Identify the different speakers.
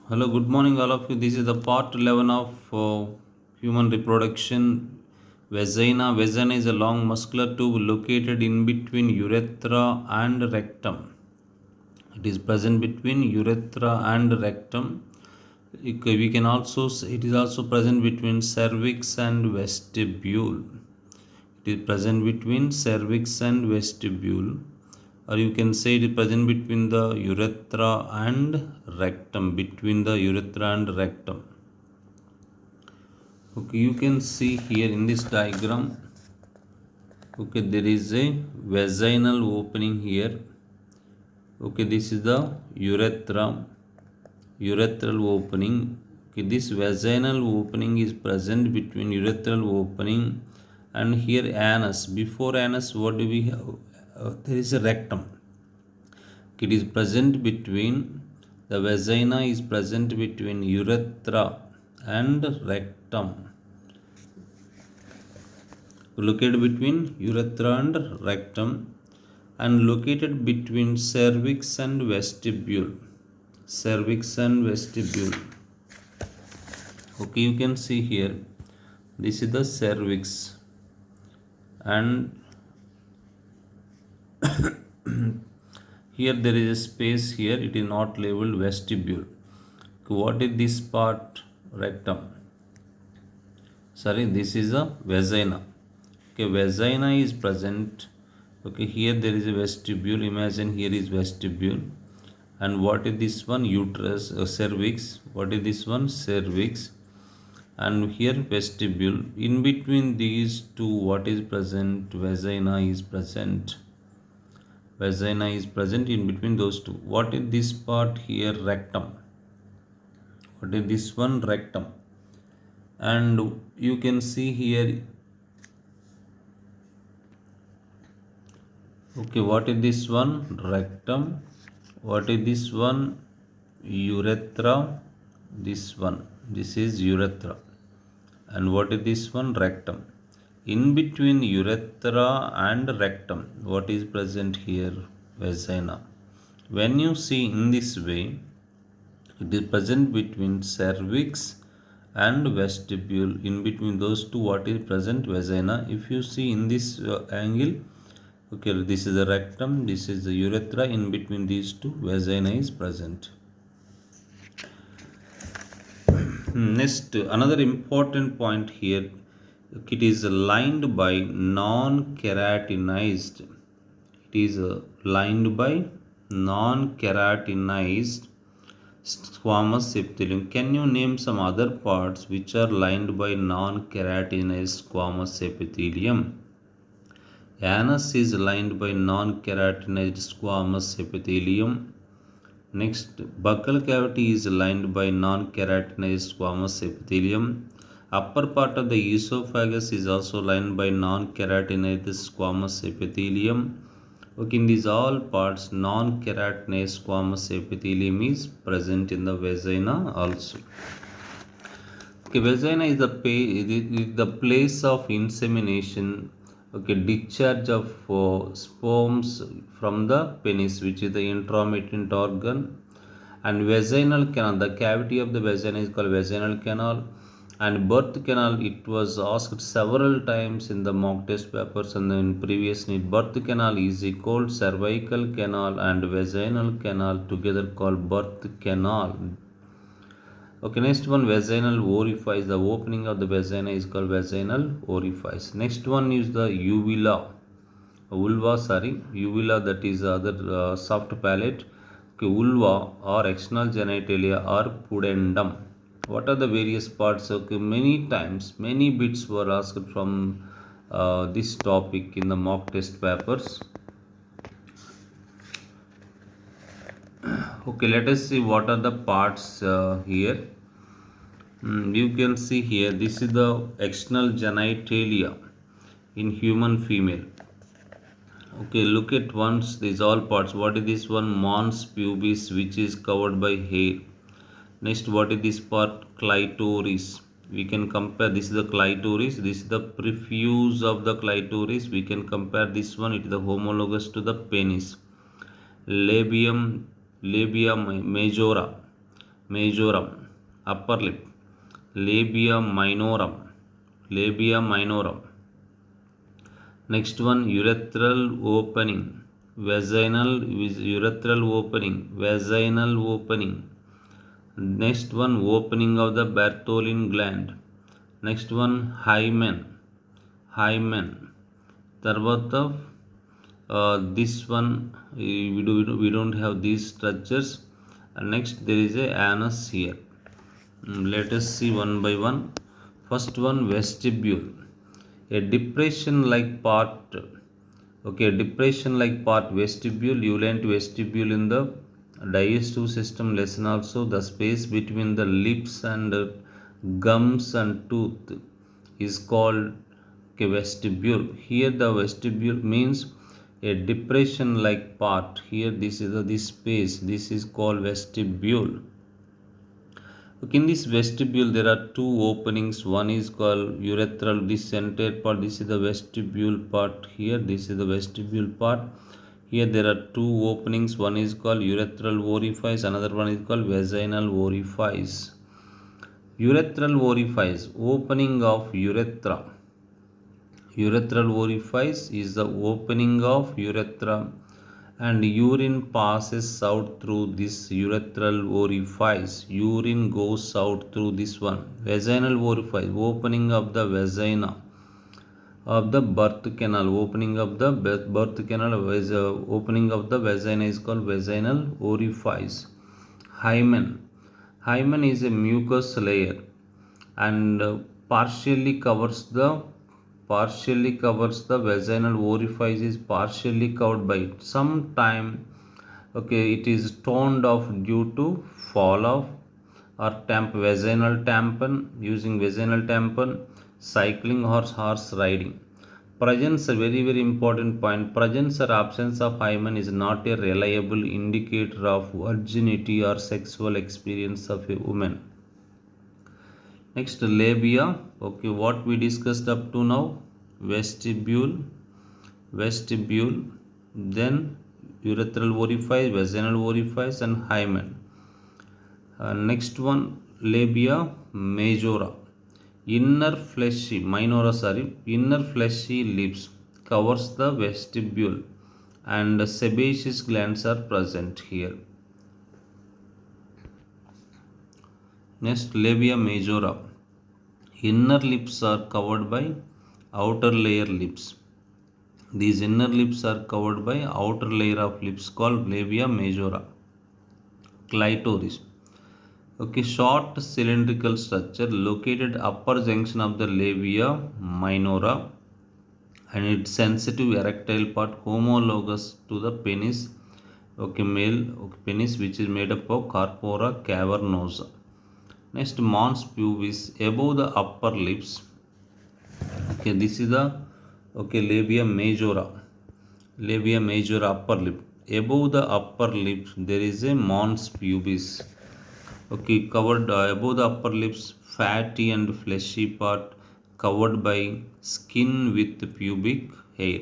Speaker 1: Hello, good morning, all of you. This is the part 11 of human reproduction. Vagina. Vagina is a long muscular tube located in between urethra and rectum. It is present between urethra and rectum. We can also say it is also present between cervix and vestibule. It is present between cervix and vestibule, or you can say it is present between the urethra and rectum. Between the urethra and rectum. Okay, you can see here in this diagram. Okay, there is a vaginal opening here. Okay, this is the urethral opening. Okay, this vaginal opening is present between urethral opening and here anus. Before anus, what do we have? There is a rectum. It is present between the vagina is present between urethra and rectum. Located between urethra and rectum and located between cervix and vestibule. Cervix and vestibule. Okay, you can see here, this is the cervix and here there is a space here, it is not labeled vestibule. Okay, what is this part? Rectum. Sorry, this is a vagina. Okay, vagina is present. Okay, here there is a vestibule. Imagine here is vestibule. And what is this one? Uterus, cervix. What is this one? Cervix. And here vestibule. In between these two, what is present? Vagina is present. Vagina is present in between those two. What is this part here? Rectum. What is this one? Rectum. And you can see here. Okay, what is this one? Rectum. What is this one? Urethra. This one. This is urethra. And what is this one? Rectum. In between urethra and rectum, what is present here? Vagina. When you see in this way, it is present between cervix and vestibule. In between those two, what is present? Vagina. If you see in this angle, okay, this is the rectum, this is the urethra. In between these two, vagina is present. Next, another important point here, it is lined by non-keratinized. It is lined by non-keratinized squamous epithelium. Can you name some other parts which are lined by non-keratinized squamous epithelium? Anus is lined by non-keratinized squamous epithelium. Next, buccal cavity is lined by non-keratinized squamous epithelium. Upper part of the esophagus is also lined by non-keratinized squamous epithelium. Okay, in these all parts, non-keratinized squamous epithelium is present in the vagina also. Okay, vagina is the place of insemination. Okay, discharge of sperms from the penis, which is the intromittent organ. And vaginal canal, the cavity of the vagina is called vaginal canal. And birth canal, it was asked several times in the mock test papers and in previous NEET. Birth canal is called cervical canal and vaginal canal together called birth canal. Okay, next one, vaginal orifice. The opening of the vagina is called vaginal orifice. Next one is the uvula, that is other soft palate. Okay, vulva or external genitalia or pudendum. What are the various parts? Okay, many times, many bits were asked from this topic in the mock test papers. Okay, let us see what are the parts here. You can see here, this is the external genitalia in human female. Okay, look at once these all parts. What is this one? Mons pubis, which is covered by hair. Next, what is this part? Clitoris. We can compare, this is the clitoris, this is the prepuce of the clitoris. We can compare this one, it is the homologous to the penis. Labia majora. majorum, upper lip, labia minorum, labia minorum. Next one, urethral opening, vaginal, urethral opening, vaginal opening. Next one, opening of the Bartholin gland. Next one, hymen, hymen. తర్వాత this one we don't have these structures. And next there is a anus here. Let us see one by one. First one, vestibule, a depression like part. Okay, depression like part, vestibule. You learnt vestibule in the digestive system lesson also. The space between the lips and gums and tooth is called vestibule. Here the vestibule means a depression like part. Here this is this space, this is called vestibule. Okay, in this vestibule there are two openings. One is called urethral, this center part, this is the vestibule part. Here this is the vestibule part. Here there are two openings. One is called urethral orifice, another one is called vaginal orifice. Urethral orifice, opening of urethra. Urethral orifice is the opening of urethra, and urine passes out through this urethral orifice. Urine goes out through this one. Vaginal orifice, opening of the vagina, of the birth canal. Opening of the birth canal, opening of the vagina is called vaginal orifice. Hymen, hymen is a mucus layer and partially covers the vaginal orifice is partially covered by it. Sometime, okay, it is torn off due to fall off or vaginal tampon, using vaginal tampon, cycling or horse riding. Presence, a very important point. Presence or absence of hymen is not a reliable indicator of virginity or sexual experience of a woman. Next, labia. Okay, what we discussed up to now: vestibule, then urethral orifice, vaginal orifice, and hymen. Next one, labia majora, inner fleshy lips covers the vestibule, and sebaceous glands are present here. Next, labia majora, inner lips are covered by outer layer lips. These inner lips are covered by outer layer of lips called labia majora. Clitoris, okay, short cylindrical structure located upper junction of the labia minora, and its sensitive erectile part homologous to the penis. Okay, male penis, which is made up of corpora cavernosa. Next, mons pubis, above the upper lips. Okay, this is the labia majora, upper lip. Above the upper lips there is a mons pubis. Okay, covered above the upper lips, fatty and fleshy part covered by skin with pubic hair.